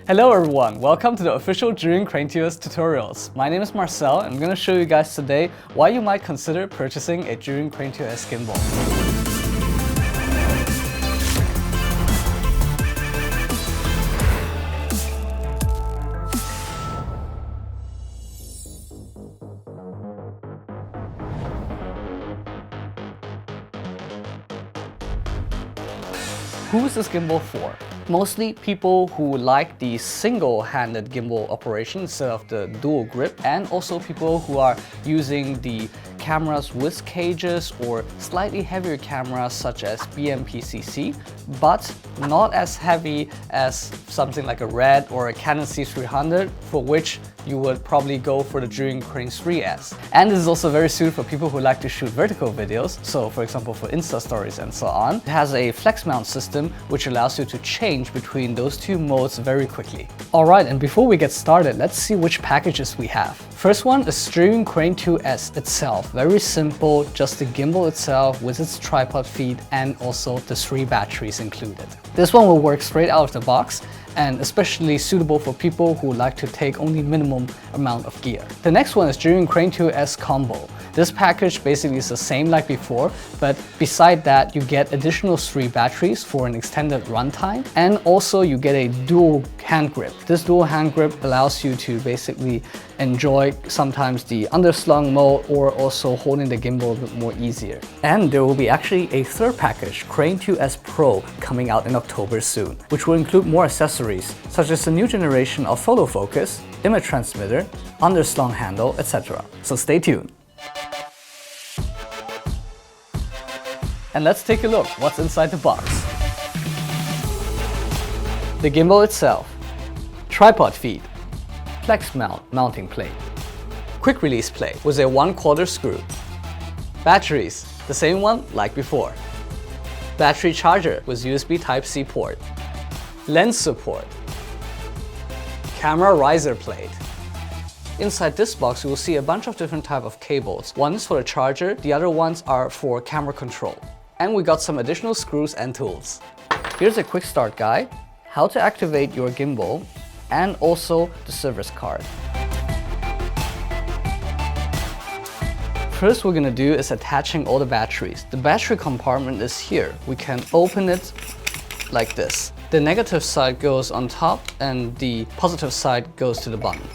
Hello everyone, welcome to the official Zhiyun Crane TOS tutorials. My name is Marcel and I'm going to show you guys today why you might consider purchasing a Zhiyun Crane TOS gimbal. Who is this gimbal for? Mostly people who like the single-handed gimbal operation instead of the dual grip, and also people who are using the cameras with cages or slightly heavier cameras such as BMPCC, but not as heavy as something like a Red or a Canon C300, for which you would probably go for the Zhiyun Crane 3S. And this is also very suited for people who like to shoot vertical videos, so for example for Insta stories and so on. It has a FLEXMOUNT system which allows you to change between those two modes very quickly. Alright, and before we get started, let's see which packages we have. First one is Zhiyun Crane 2S itself. Very simple, just the gimbal itself with its tripod feet and also the 3 batteries included. This one will work straight out of the box and especially suitable for people who like to take only minimum amount of gear. The next one is Zhiyun Crane 2S Combo. This package basically is the same like before, but beside that you get additional 3 batteries for an extended runtime, and also you get a dual hand grip. This dual hand grip allows you to basically enjoy sometimes the underslung mode or also holding the gimbal a bit more easier. And there will be actually a third package, Crane 2S Pro, coming out in October soon, which will include more accessories such as the new generation of photo focus, image transmitter, underslung handle, etc. So stay tuned. And let's take a look what's inside the box. The gimbal itself, tripod feet, FLEXMOUNT mounting plate, quick release plate with a 1/4 screw, batteries, the same one like before, battery charger with USB Type-C port, lens support, camera riser plate. Inside this box you will see a bunch of different type of cables. One is for the charger, the other ones are for camera control. And we got some additional screws and tools. Here's a quick start guide, how to activate your gimbal, and also the service card. First we're gonna do is attaching all the batteries. The battery compartment is here. We can open it like this. The negative side goes on top and the positive side goes to the bottom.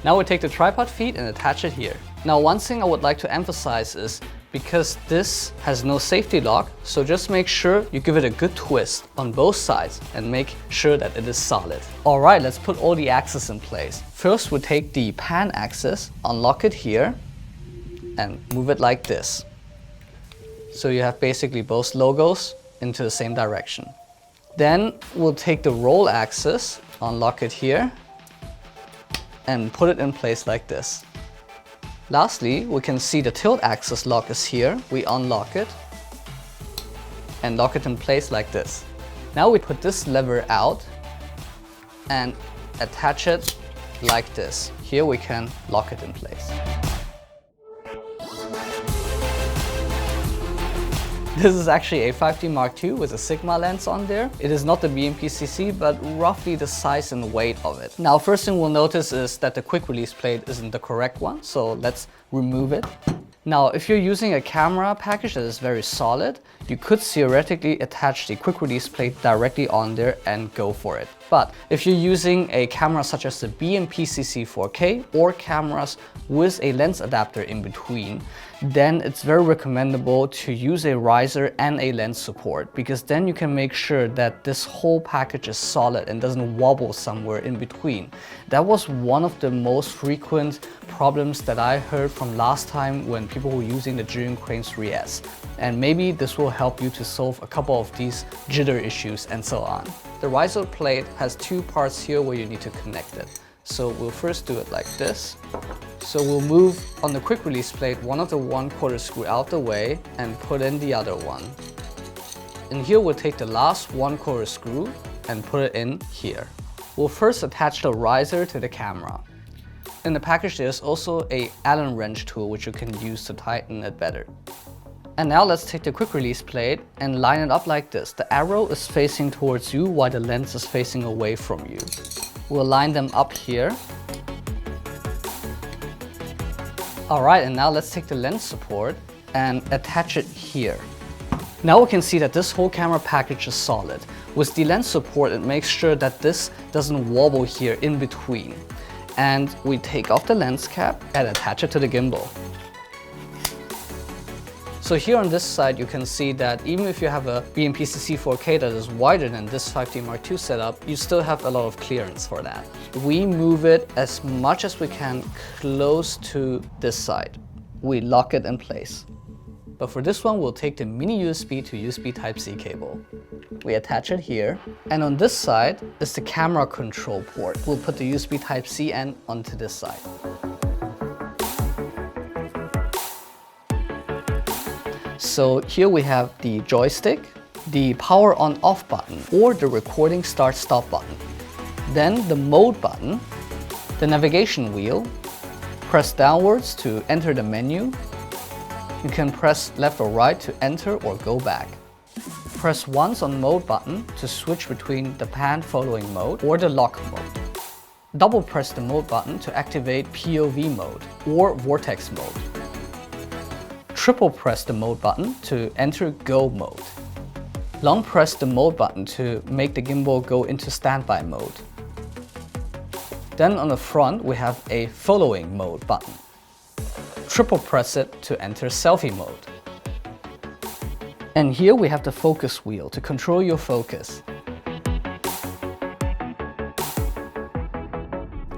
Now we take the tripod feet and attach it here. Now one thing I would like to emphasize is because this has no safety lock, so just make sure you give it a good twist on both sides and make sure that it is solid. Alright, let's put all the axes in place. First we take the pan axis, unlock it here and move it like this. So you have basically both logos into the same direction. Then we'll take the roll axis, unlock it here and put it in place like this. Lastly, we can see the tilt axis lock is here. We unlock it and lock it in place like this. Now we put this lever out and attach it like this. Here we can lock it in place. This is actually a 5D Mark II with a Sigma lens on there. It is not the BMPCC, but roughly the size and weight of it. Now, first thing we'll notice is that the quick release plate isn't the correct one, so let's remove it. Now, if you're using a camera package that is very solid, you could theoretically attach the quick release plate directly on there and go for it. But if you're using a camera such as the BMPCC 4K or cameras with a lens adapter in between, then it's very recommendable to use a riser and a lens support, because then you can make sure that this whole package is solid and doesn't wobble somewhere in between. That was one of the most frequent problems that I heard from last time when people were using the Zhiyun Crane 3S. And maybe this will help you to solve a couple of these jitter issues and so on. The riser plate has 2 parts here where you need to connect it. So we'll first do it like this. So we'll move on the quick release plate one of the 1/4 screw out the way and put in the other one. And here we'll take the last 1/4 screw and put it in here. We'll first attach the riser to the camera. In the package there's also a Allen wrench tool which you can use to tighten it better. And now let's take the quick release plate and line it up like this. The arrow is facing towards you while the lens is facing away from you. We'll line them up here. Alright, and now let's take the lens support and attach it here. Now we can see that this whole camera package is solid. With the lens support, it makes sure that this doesn't wobble here in between. And we take off the lens cap and attach it to the gimbal. So here on this side, you can see that even if you have a BMPCC 4K that is wider than this 5D Mark II setup, you still have a lot of clearance for that. We move it as much as we can close to this side. We lock it in place. But for this one, we'll take the mini USB to USB Type-C cable. We attach it here. And on this side is the camera control port. We'll put the USB Type-C end onto this side. So here we have the joystick, the power on off button, or the recording start stop button. Then the mode button, the navigation wheel, press downwards to enter the menu. You can press left or right to enter or go back. Press once on mode button to switch between the pan following mode or the lock mode. Double press the mode button to activate POV mode or vortex mode. Triple press the mode button to enter go mode. Long press the mode button to make the gimbal go into standby mode. Then on the front we have a following mode button. Triple press it to enter selfie mode. And here we have the focus wheel to control your focus.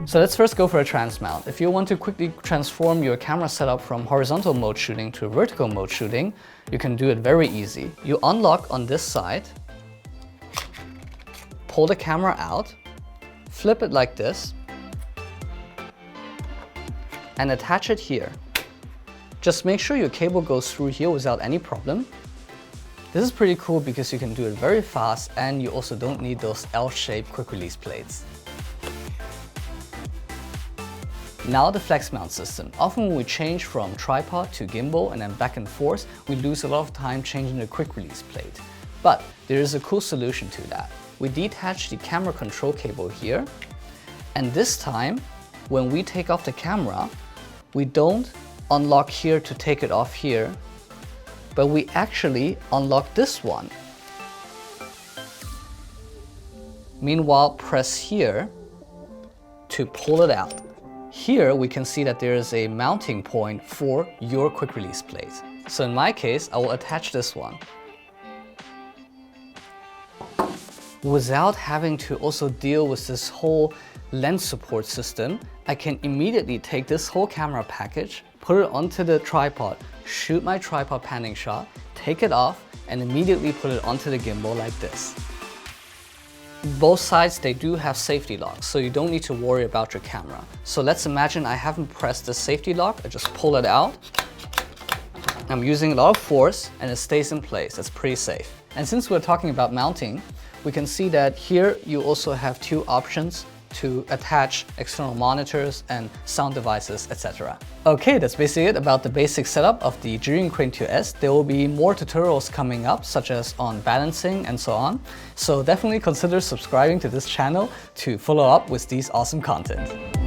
So let's first go for a trans mount. If you want to quickly transform your camera setup from horizontal mode shooting to vertical mode shooting, you can do it very easy. You unlock on this side, pull the camera out, flip it like this, and attach it here. Just make sure your cable goes through here without any problem. This is pretty cool because you can do it very fast and you also don't need those L-shaped quick release plates. Now the flex mount system. Often when we change from tripod to gimbal and then back and forth, we lose a lot of time changing the quick release plate. But there is a cool solution to that. We detach the camera control cable here, and this time when we take off the camera, we don't unlock here to take it off here, but we actually unlock this one. Meanwhile, press here to pull it out. Here we can see that there is a mounting point for your quick release plate. So in my case, I will attach this one. Without having to also deal with this whole lens support system, I can immediately take this whole camera package, put it onto the tripod, shoot my tripod panning shot, take it off, and immediately put it onto the gimbal like this. Both sides, they do have safety locks, so you don't need to worry about your camera. So let's imagine I haven't pressed the safety lock, I just pull it out. I'm using a lot of force and it stays in place. That's pretty safe. And since we're talking about mounting, we can see that here you also have two options to attach external monitors and sound devices, etc. Okay, that's basically it about the basic setup of the Zhiyun Crane 2S. There will be more tutorials coming up, such as on balancing and so on. So definitely consider subscribing to this channel to follow up with these awesome content.